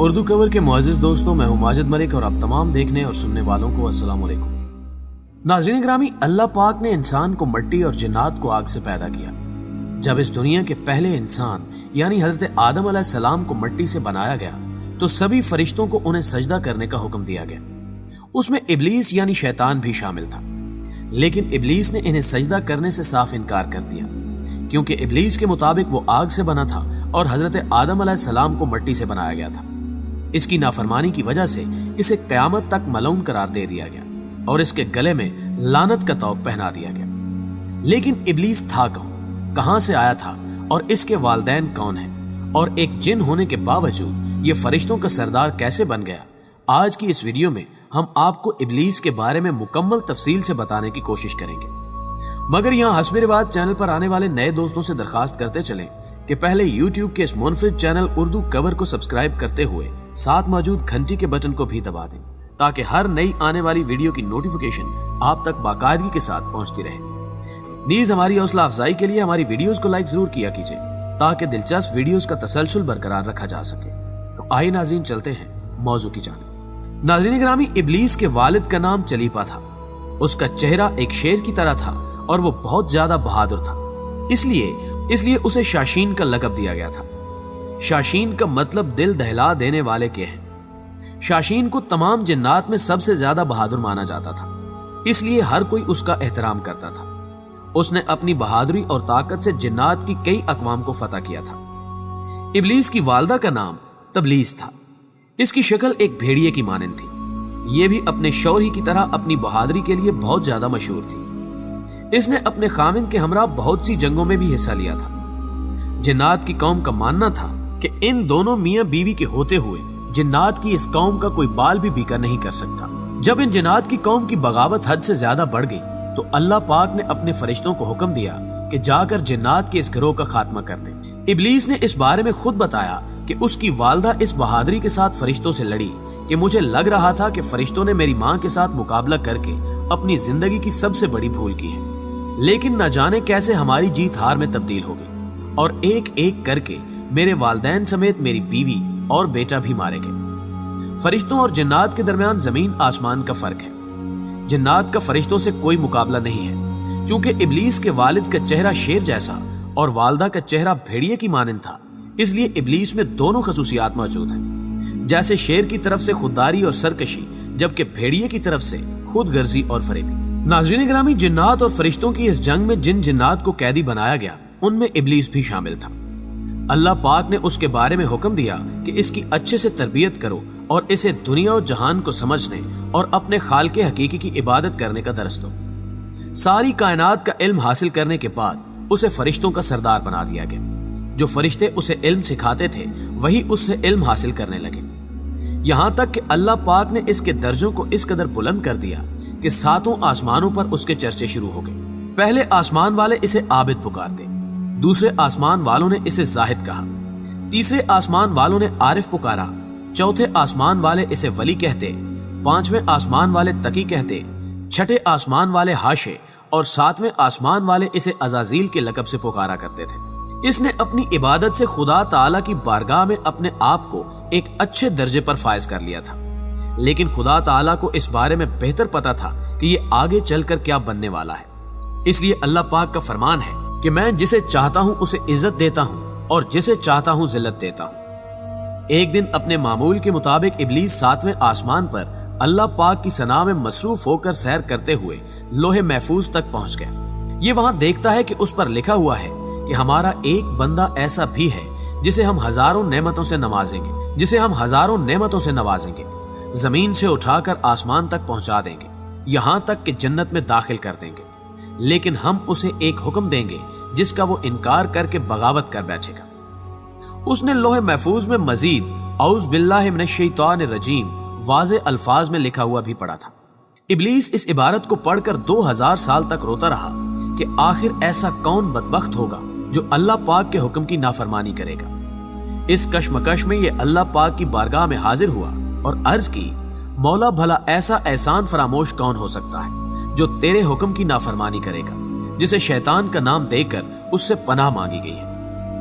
اردو کور کے معزز دوستوں، میں ہوں ماجد ملک اور آپ تمام دیکھنے اور سننے والوں کو السلام علیکم۔ ناظرین گرامی، اللہ پاک نے انسان کو مٹی اور جنات کو آگ سے پیدا کیا۔ جب اس دنیا کے پہلے انسان یعنی حضرت آدم علیہ السلام کو مٹی سے بنایا گیا تو سبھی فرشتوں کو انہیں سجدہ کرنے کا حکم دیا گیا۔ اس میں ابلیس یعنی شیطان بھی شامل تھا، لیکن ابلیس نے انہیں سجدہ کرنے سے صاف انکار کر دیا، کیونکہ ابلیس کے مطابق وہ آگ سے بنا تھا اور حضرت آدم علیہ السلام کو مٹی سے بنایا گیا تھا۔ اس کی نافرمانی کی وجہ سے اسے قیامت تک ملعون قرار دے دیا گیا اور اس کے گلے میں لعنت کا طوق پہنا دیا گیا۔ لیکن ابلیس تھا کون، کہاں سے آیا تھا اور اس کے والدین کون ہیں، اور ایک جن ہونے کے باوجود یہ فرشتوں کا سردار کیسے بن گیا، آج کی اس ویڈیو میں ہم آپ کو ابلیس کے بارے میں مکمل تفصیل سے بتانے کی کوشش کریں گے۔ مگر یہاں حسب رواج چینل پر آنے والے نئے دوستوں سے درخواست کرتے چلیں کہ پہلے یوٹیوب کے اس منفرد چینل اردو کور کو سبسکرائب کرتے ہوئے ساتھ موجود گھنٹی کے بٹن کو بھی دبا دیں، تاکہ ہر نئی آنے والی ویڈیو کی نوٹیفیکیشن آپ تک باقاعدگی کے ساتھ پہنچتی رہے۔ نیز ہماری حوصلہ افزائی کے لیے ہماری ویڈیوز کو لائک ضرور کیا کیجیے، تاکہ دلچسپ ویڈیوز کا تسلسل برقرار رکھا جا سکے۔ تو آئیے ناظرین، چلتے ہیں موضوع کی جانب۔ ناظرین گرامی، ابلیس کے والد کا نام چلیپا تھا۔ اس کا چہرہ ایک شیر کی طرح تھا اور وہ بہت زیادہ بہادر تھا، اس لیے اسے شاشین کا لقب دیا گیا تھا۔ شاشین کا مطلب دل دہلا دینے والے کے ہیں۔ شاشین کو تمام جنات میں سب سے زیادہ بہادر مانا جاتا تھا، اس لیے ہر کوئی اس کا احترام کرتا تھا۔ اس نے اپنی بہادری اور طاقت سے جنات کی کئی اقوام کو فتح کیا تھا۔ ابلیس کی والدہ کا نام تبلیس تھا۔ اس کی شکل ایک بھیڑیے کی مانند تھی۔ یہ بھی اپنے شوہر ہی کی طرح اپنی بہادری کے لیے بہت زیادہ مشہور تھی۔ اس نے اپنے خاوند کے ہمراہ بہت سی جنگوں میں بھی حصہ لیا تھا۔ جنات کی قوم کا ماننا تھا کہ ان دونوں میاں بیوی کے ہوتے ہوئے جنات کی اس قوم کا کوئی بال بھی بیکا نہیں کر سکتا۔ جب ان جنات کی قوم کی بغاوت حد سے زیادہ بڑھ گئی تو اللہ پاک نے اپنے فرشتوں کو حکم دیا کہ جا کر جنات کے اس گروہ کا خاتمہ کر دیں۔ ابلیس نے اس بارے میں خود بتایا کہ اس کی والدہ اس بہادری کے ساتھ فرشتوں سے لڑی کہ مجھے لگ رہا تھا کہ فرشتوں نے میری ماں کے ساتھ مقابلہ کر کے اپنی زندگی کی سب سے بڑی بھول کی ہے، لیکن نہ جانے کیسے ہماری جیت ہار میں تبدیل ہو گئی اور ایک ایک کر کے میرے والدین سمیت میری بیوی اور بیٹا بھی مارے گئے۔ فرشتوں اور جنات کے درمیان زمین آسمان کا فرق ہے۔ جنات کا فرشتوں سے کوئی مقابلہ نہیں ہے، چونکہ ابلیس کے والد کا چہرہ شیر جیسا اور والدہ کا چہرہ بھیڑیے کی مانند تھا، اس لیے ابلیس میں دونوں خصوصیات موجود ہیں، جیسے شیر کی طرف سے خودداری اور سرکشی، جبکہ بھیڑیے کی طرف سے خود غرضی اور فریبی۔ ناظرین گرامی، جنات اور فرشتوں کی اس جنگ میں جن جنات کو قیدی بنایا گیا ان میں ابلیس بھی شامل تھا۔ اللہ پاک نے اس کے بارے میں حکم دیا کہ اس کی اچھے سے تربیت کرو اور اسے دنیا و جہان کو سمجھنے اور اپنے خالق حقیقی کی عبادت کرنے کا درس دو۔ ساری کائنات کا علم حاصل کرنے کے بعد اسے فرشتوں کا سردار بنا دیا گیا۔ جو فرشتے اسے علم سکھاتے تھے وہی اس سے علم حاصل کرنے لگے، یہاں تک کہ اللہ پاک نے اس کے درجوں کو اس قدر بلند کر دیا کہ 7 آسمانوں پر اس کے چرچے شروع ہو گئے۔ پہلے آسمان والے اسے عابد پکارتے، دوسرے آسمان والوں نے اسے زاہد کہا، تیسرے آسمان والوں نے عارف پکارا، چوتھے آسمان والے اسے ولی کہتے، 5ویں آسمان والے تقی کہتے، 6 آسمان والے حاشے اور 7ویں آسمان والے اسے عزازیل کے لقب سے پکارا کرتے تھے۔ اس نے اپنی عبادت سے خدا تعالیٰ کی بارگاہ میں اپنے آپ کو ایک اچھے درجے پر فائز کر لیا تھا، لیکن خدا تعالیٰ کو اس بارے میں بہتر پتا تھا کہ یہ آگے چل کر کیا بننے والا ہے۔ اس لیے اللہ پاک کا فرمان ہے کہ میں جسے چاہتا ہوں اسے عزت دیتا ہوں اور جسے چاہتا ہوں ذلت دیتا ہوں۔ ایک دن اپنے معمول کے مطابق ابلیس 7ویں آسمان پر اللہ پاک کی ثنا میں مصروف ہو کر سیر کرتے ہوئے لوح محفوظ تک پہنچ گیا۔ یہ وہاں دیکھتا ہے کہ اس پر لکھا ہوا ہے کہ ہمارا ایک بندہ ایسا بھی ہے جسے ہم ہزاروں نعمتوں سے نوازیں گے، زمین سے اٹھا کر آسمان تک پہنچا دیں گے، یہاں تک کہ جنت میں داخل کر دیں گے، لیکن ہم اسے ایک حکم دیں گے جس کا وہ انکار کر کے بغاوت کر بیٹھے گا۔ اس نے لوح محفوظ میں مزید اعوذ باللہ من الشیطان الرجیم واضح الفاظ میں لکھا ہوا بھی پڑھا تھا۔ ابلیس اس عبارت کو پڑھ کر 2000 سال تک روتا رہا کہ آخر ایسا کون بدبخت ہوگا جو اللہ پاک کے حکم کی نافرمانی کرے گا۔ اس کشمکش میں یہ اللہ پاک کی بارگاہ میں حاضر ہوا اور عرض کی، مولا بھلا ایسا احسان فراموش کون ہو سکتا ہے جو تیرے حکم کی نافرمانی کرے گا، جسے شیطان کا نام دے کر اس سے پناہ مانگی گئی ہے۔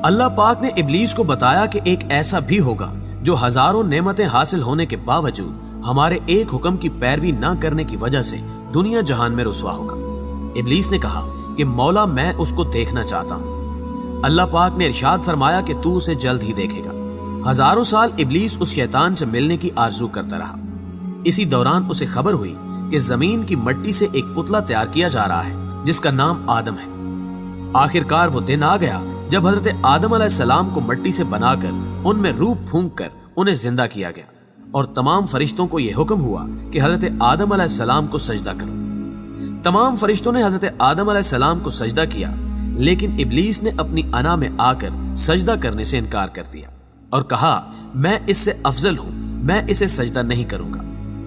اللہ پاک نے ابلیس کو بتایا کہ ایک ایسا بھی ہوگا जो हजारों नेमतें हासिल होने के बावजूद हमारे एक हुक्म की पैरवी ना करने की वजह से दुनिया जहान में रुसवा होगा। इब्लीस ने कहा कि मौला मैं उसको देखना चाहता हूं। अल्लाह पाक ने इरशाद फरमाया कि तू उसे जल्द ही देखेगा। हजारों साल इब्लीस उस शैतान से मिलने की आरजू करता रहा। इसी दौरान उसे खबर हुई कि जमीन की मिट्टी से एक पुतला तैयार किया जा रहा है जिसका नाम आदम है। आखिरकार वो दिन आ गया जब हजरत आदम अलैहिस्सलाम को मिट्टी से बनाकर उनमें रूह फूंक कर उन्हें जिंदा किया गया और तमाम फरिश्तों को यह हुक्म हुआ कि हजरत आदम अलैहिस्सलाम को सजदा करो। तमाम फरिश्तों ने हजरत आदम अलैहिस्सलाम को सजदा किया, लेकिन इब्लीस ने अपनी अना में आकर सजदा करने से इनकार कर दिया और कहा मैं इससे अफजल हूं, मैं इसे सजदा नहीं करूंगा।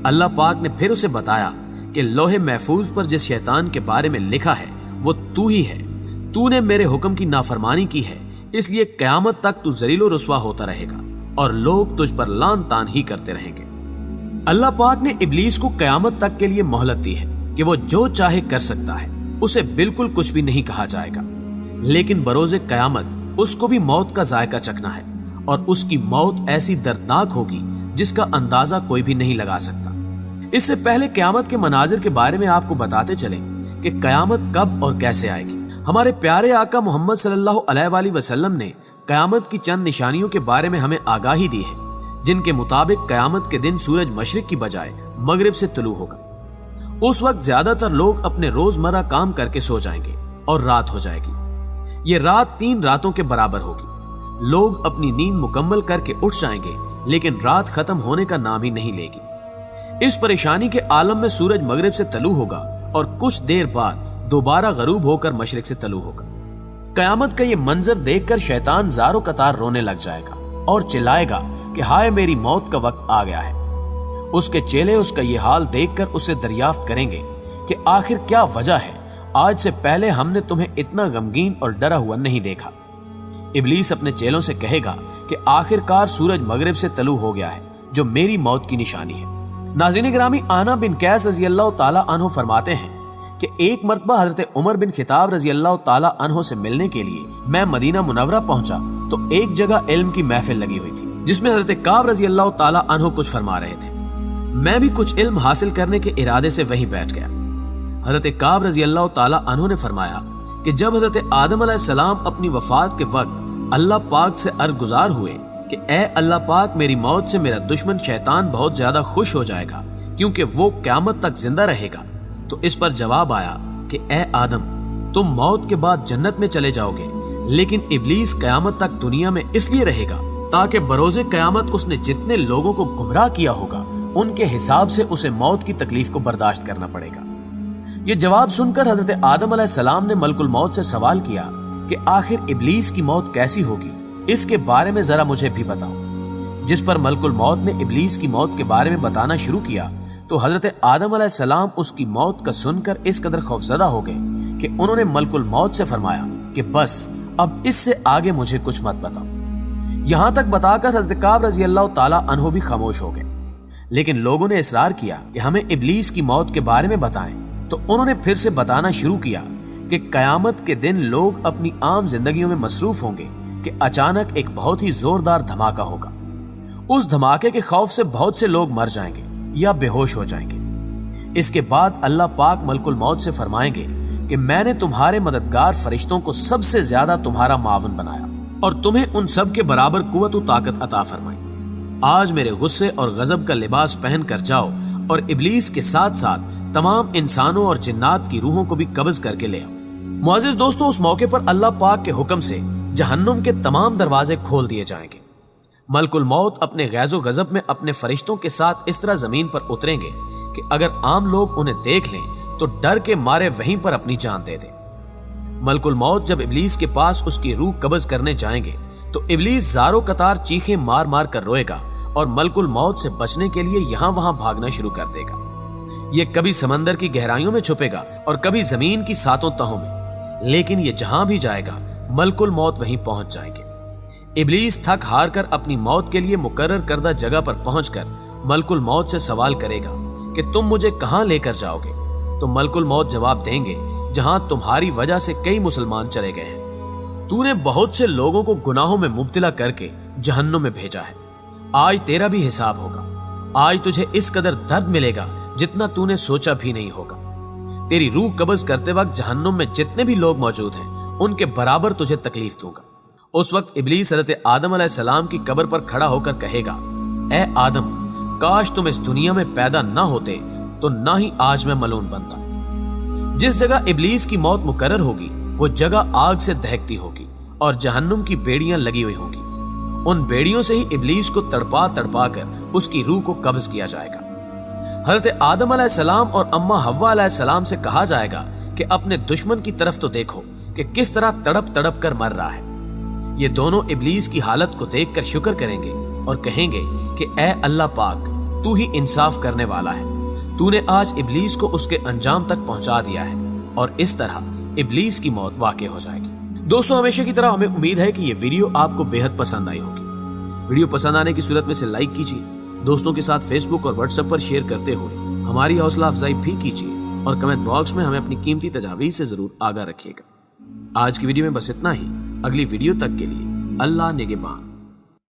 अल्लाह पाक ने फिर उसे बताया कि लोहे महफूज पर जिस शैतान के बारे में लिखा है वो तू ही है। तूने मेरे हुक्म की नाफरमानी की है, इसलिए कयामत तक तू जलीलो रुस्वा होता रहेगा और लोग तुझ पर लान तान ही करते रहेंगे। अल्लाह पाक ने इब्लीस को कयामत तक के लिए मोहलत दी है कि वो जो चाहे कर सकता है, उसे बिल्कुल कुछ भी नहीं कहा जाएगा। लेकिन बरोज़े कयामत उसको भी मौत का जायका चखना है और उसकी मौत ऐसी दर्दनाक होगी जिसका अंदाजा कोई भी नहीं लगा सकता। इससे पहले कयामत के मनाजिर के बारे में आपको बताते चलें कि कयामत कब और कैसे आएगी। हमारे प्यारे आका मोहम्मद सल्लल्लाहु अलैहि वसल्लम ने कयामत की चंद निशानियों के बारे में हमें आगाही दी है, जिनके मुताबिक कयामत के दिन सूरज मशरिक की बजाय मगरिब से तुलू होगा। उस वक्त ज्यादातर लोग अपने रोजमर्रा काम करके सो जाएंगे और रात हो जाएगी। ये रात 3 रातों के बराबर होगी। लोग अपनी नींद मुकम्मल करके उठ जाएंगे, लेकिन रात खत्म होने का नाम ही नहीं लेगी। इस परेशानी के आलम में सूरज मगरिब से तलू होगा और कुछ देर बाद दोबारा गरूब होकर मशरिक से तलू होगा। कयामत का ये मंजर देखकर शैतान ज़ारो कतार रोने लग जाएगा और चिल्लाएगा कि हाय मेरी मौत का वक्त आ गया है। उसके चेले उसका ये हाल देखकर उससे दरियाफ्त करेंगे कि आखिर क्या वजह है, आज से पहले हमने तुम्हें इतना गमगीन और डरा हुआ नहीं देखा। इब्लीस अपने चेलों से कहेगा कि आखिरकार सूरज मगरिब से तलू हो गया है, जो मेरी मौत की निशानी है। नाज़रीन गिरामी, आना बिन कैस रज़ी अल्लाह ताला अन्हु फरमाते हैं कि एक मर्तबा हजरत उमर बिन खिताब रज़ी अल्लाह ताला अन्हु से मिलने के लिए मैं मदीना मुनव्वरा पहुंचा तो एक जगह इल्म की महफिल लगी हुई थी, जिसमें हजरत काब रज़ी अल्लाह ताला अन्हु कुछ फरमा रहे थे। मैं भी कुछ इल्म हासिल करने के इरादे से वहीं बैठ गया। हजरत काब रज़ी अल्लाह ताला अन्हु ने फरमाया कि जब हजरत आदम अलैहिस्सलाम अपनी वफात के वक्त अल्लाह पाक से अर्ज गुजार हुए कि ए अल्लाह पाक, मेरी मौत से मेरा दुश्मन शैतान बहुत ज्यादा खुश हो जाएगा क्योंकि वो क़यामत तक जिंदा रहेगा, तो इस पर जवाब आया कि ए आदम, तुम मौत के बाद जन्नत में चले जाओगे, लेकिन इब्लीस क़यामत तक दुनिया में इसलिए रहेगा ताकि बरोज़े क़यामत उसने जितने लोगों को गुमराह किया होगा उनके हिसाब से उसे मौत की तकलीफ को बर्दाश्त करना पड़ेगा। ये जवाब सुनकर हजरत आदम अलैहिस्सलाम ने मलकुल मौत से सवाल किया कि आखिर इब्लीस की मौत कैसी होगी, इसके बारे में जरा मुझे भी बताओ। जिस पर मलकुल मौत ने इब्लीस की मौत के बारे में बताना शुरू किया तो हजरत आदम अलैहिस्सलाम उसकी मौत का सुनकर इस कदर खौफजदा हो गए कि उन्होंने मलकुल मौत से फरमाया कि बस अब इससे आगे मुझे कुछ मत बताओ। यहां तक बताकर हजरत काब रज़ी अल्लाह ताला अन्हु भी खामोश हो गए, लेकिन लोगों ने इसरार किया कि हमें इब्लीस की मौत के बारे में बताएं, तो उन्होंने फिर से बताना शुरू किया कि कयामत के दिन लोग अपनी आम जिंदगियों में मसरूफ होंगे कि अचानक एक बहुत ही जोरदार धमाका होगा। उस धमाके के खौफ से बहुत से लोग मर जाएंगे या बेहोश हो जाएंगे। इसके बाद अल्लाह पाक मलकुल मौत से फरमाएंगे कि मैंने तुम्हारे मददगार फरिश्तों को सबसे ज्यादा तुम्हारा मावन बनाया और तुम्हें उन सब के बराबर कुव्वत व ताकत अता फरमाई। आज मेरे गुस्से और गजब का लिबास पहन कर जाओ और इब्लीस के साथ साथ तमाम इंसानों और जिन्नात की रूहों को भी कब्ज करके ले आओ। मुअज़्ज़िज़ दोस्तों, उस मौके पर अल्लाह पाक के हुक्म से जहन्नुम के तमाम दरवाजे खोल दिए जाएंगे। मलकुल मौत अपने गैज़ो गजब में अपने फरिश्तों के साथ इस तरह जमीन पर उतरेंगे कि अगर आम लोग उन्हें देख लें तो डर के मारे वहीं पर अपनी जान दे दें। मलकुल मौत जब इब्लीस के पास उसकी रूह कब्ज करने जाएंगे तो इब्लीस ज़ारो कतार चीखें मार मार कर रोएगा और मलकुल मौत से बचने के लिए यहां वहां भागना शुरू कर देगा। ये कभी समंदर की गहराइयों में छुपेगा और कभी जमीन की सातों तहों में, लेकिन ये जहां भी जाएगा मलकुल मौत वहीं पहुंच जाएंगे। इब्लीस थक हार कर अपनी मौत के लिए मुकर्रर करदा जगह पर पहुंचकर मलकुल मौत से सवाल करेगा कि तुम मुझे कहां लेकर जाओगे। तो मलकुल मौत जवाब देंगे, जहां तुम्हारी वजह से कई मुसलमान चले गए हैं। तूने बहुत से लोगों को गुनाहों में मुब्तला करके जहन्नुम में भेजा है। आज तेरा भी हिसाब होगा। आज तुझे इस कदर दर्द मिलेगा जितना तूने सोचा भी नहीं होगा। तेरी रूह कब्ज करते वक्त जहन्नुम में जितने भी लोग मौजूद हैं उनके बराबर तुझे तकलीफ दूंगा। उस वक्त इब्लीस हज़रत आदम अलैहिस्सलाम की कब्र पर खड़ा होकर कहेगा, ए आदम, काश तुम इस दुनिया में पैदा ना होते तो ना ही आज मैं मलून बनता। जिस जगह इब्लीस की मौत मुकर्रर होगी वो जगह आग से दहकती होगी और जहन्नुम की बेड़ियां लगी हुई होंगी। उन बेड़ियों से ही इब्लीस को तड़पा तड़पा कर उसकी रूह को कब्ज किया जाएगा। हज़रत आदम अलैहिस्सलाम और अम्मा हव्वा अलैहिस्सलाम से कहा जाएगा कि अपने दुश्मन की तरफ तो देखो कि किस तरह तड़प तड़प कर मर रहा है। ये दोनों इब्लीस की हालत को देखकर शुक्र करेंगे और कहेंगे कि ए अल्लाह पाक, तू ही इंसाफ करने वाला है। तूने आज इब्लीस को उसके अंजाम तक पहुंचा दिया है और इस तरह इब्लीस की मौत वाक़ई हो जाएगी। दोस्तों, हमेशा की तरह हमें उम्मीद है कि ये वीडियो आपको बेहद पसंद आई होगी। वीडियो पसंद आने की सूरत में से लाइक कीजिए, दोस्तों के साथ फेसबुक और व्हाट्सएप पर शेयर करते हुए हमारी हौसला अफजाई भी कीजिए और कमेंट बॉक्स में हमें अपनी कीमती तजावीज़ से जरूर आगाह रखिएगा। आज की वीडियो में बस इतना ही। अगली वीडियो तक के लिए अल्लाह निगहबान।